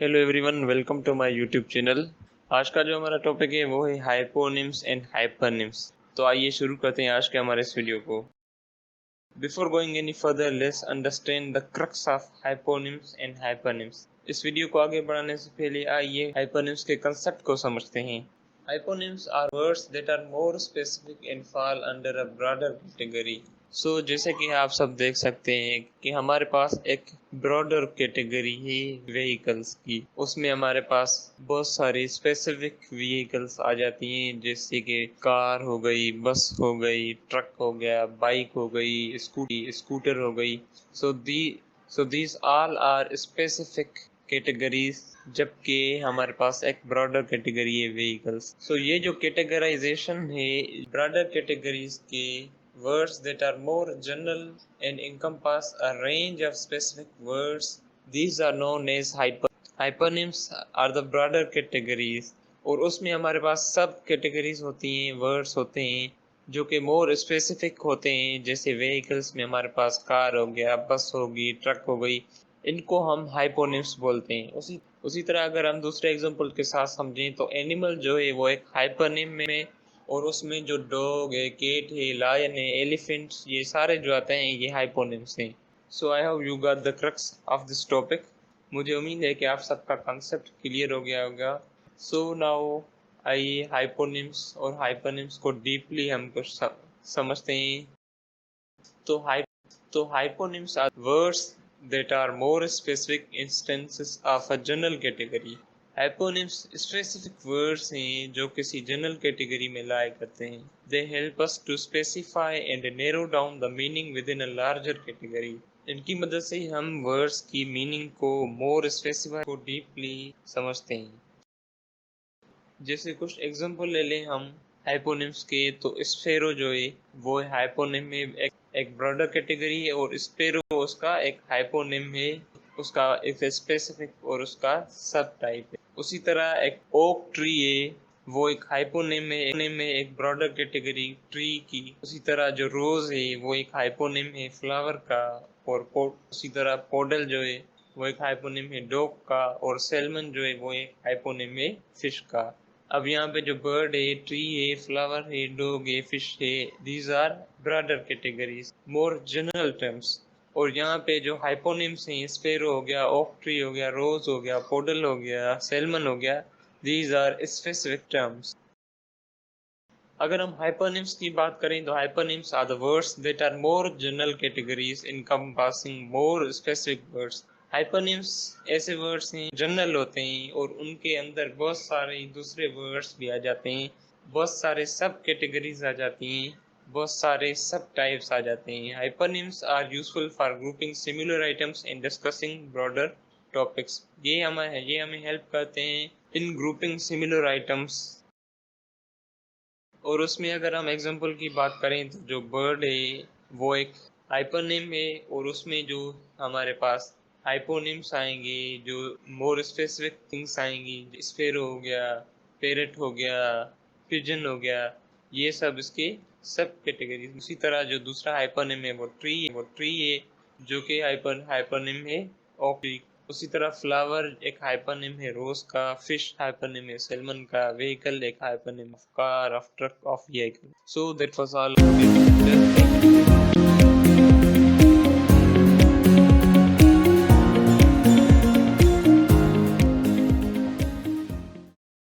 Hello everyone, welcome to my YouTube channel. आज का जो हमारा टॉपिक है वो है हाइपोनिम्स एंड हाइपरनिम्स। तो आइए शुरू करते हैं आज के हमारे इस वीडियो को। Before going any further, let's understand the crux of hyponyms and hypernyms. इस वीडियो को आगे बढ़ाने से पहले आइए हाइपरनिम्स के कंसेप्ट को समझते हैं। Hyponyms are words that are more specific and fall under a broader category. जैसे कि आप सब देख सकते हैं कि हमारे पास एक ब्रॉडर कैटेगरी है व्हीकल्स की। उसमें हमारे पास बहुत सारी स्पेसिफिक व्हीकल्स आ जाती हैं, जैसे कि कार हो गई, बस हो गई, ट्रक हो गया, बाइक हो गई, स्कूटर हो गई। So the these all are specific categories, जबकि हमारे पास एक ब्रॉडर कैटेगरी है व्हीकल्स। ये जो कैटेगराइजेशन है ब्रॉडर कैटेगरीज के words that are more general and encompass a range of specific words, these are known as hypernyms are the broader categories। और उसमें हमारे पास सब कैटेगरीज होती हैं, वर्ड्स होते हैं जो कि मोर स्पेसिफिक होते हैं। जैसे व्हीकल्स में हमारे पास कार हो गया, बस होगी, ट्रक हो गई, इनको हम हाइपोनिम्स बोलते हैं। उसी तरह अगर हम दूसरे एग्जांपल के साथ समझें तो एनिमल जो है वो एक हाइपरनिम में, और उसमें जो डॉग है, केट है, लायन है, एलिफेंट, ये सारे जो आते हैं ये हाइपोनिम्स हैं। I hope you got the crux of this topic. मुझे उम्मीद है कि आप सबका कंसेप्ट क्लियर हो गया होगा। नाउ आइए हाइपोनिम्स और हाइपरनिम्स को डीपली हम कुछ समझते हैं। Hyponyms are words that are more specific instances of a general category। Hyponyms specific words हैं जो किसी जनरल कैटेगरी में लाया करते हैं। They help us to specify and narrow down the meaning within a larger category। इनकी मदद से हम वर्ड्स की मीनिंग को मोर स्पेसिफाई को डीपली समझते हैं। जैसे कुछ एग्जांपल ले लें हम हाइपोनिम्स के, तो स्पैरो जो है वो हाइपोनिम में एक ब्रॉडर कैटेगरी है, और स्पैरो उसका एक हाइपोनिम है, उसका एक स्पेसिफिक और उसका सब टाइप है। उसी तरह एक ओक ट्री है, वो एक हाइपोनिम में एक ब्रॉडर कैटेगरी ट्री की। उसी तरह जो रोज है वो एक हाइपोनिम है फ्लावर का, और उसी तरह पोडल जो है वो एक हाइपोनिम है डॉग का, और सेल्मन जो है वो एक हाइपोनिम है फिश का। अब यहाँ पे जो बर्ड है, ट्री है, फ्लावर है, डॉग है, फिश है, these are broader categories, more general terms. और यहाँ पे जो हाइपोनिम्स हैं, स्पैरो हो गया, ओक ट्री हो गया, रोज हो गया, पोडल हो गया, सेल्मन हो गया, दीज आर स्पेसिफिक टर्म्स। अगर हम हाइपरनिम्स की बात करें तो hypernyms are the words that are more general categories encompassing more specific words. Hypernyms ऐसे वर्ड्स हैं, जनरल होते हैं, और उनके अंदर बहुत सारे दूसरे वर्ड्स भी आ जाते हैं, बहुत सारे सब कैटेगरीज आ जाती हैं, बहुत सारे सब टाइप्स आ जाते हैं। Hypernyms are useful for grouping similar items and discussing broader topics. ये हमें हेल्प करते हैं इन ग्रुपिंग सिमिलर आइटम्स। और उसमें अगर हम एग्जांपल की बात करें तो जो बर्ड है वो एक हाइपरनेम है, और उसमें जो हमारे पास हाइपोनिम्स आएंगे, जो मोर स्पेसिफिक थिंग्स आएंगी, स्पैरो हो गया, पैरट हो गया, पिजन हो गया, ये सब इसके सब कैटेगरी। उसी तरह जो दूसरा हाइपरनेम है वो ट्री है जो कि हाइपरनेम है ऑफ ट्री। उसी तरह फ्लावर एक हाइपरनेम है रोज का, फिश हाइपरनेम है सैल्मन का, व्हीकल एक hypernym of car, of truck, of vehicle. That was all.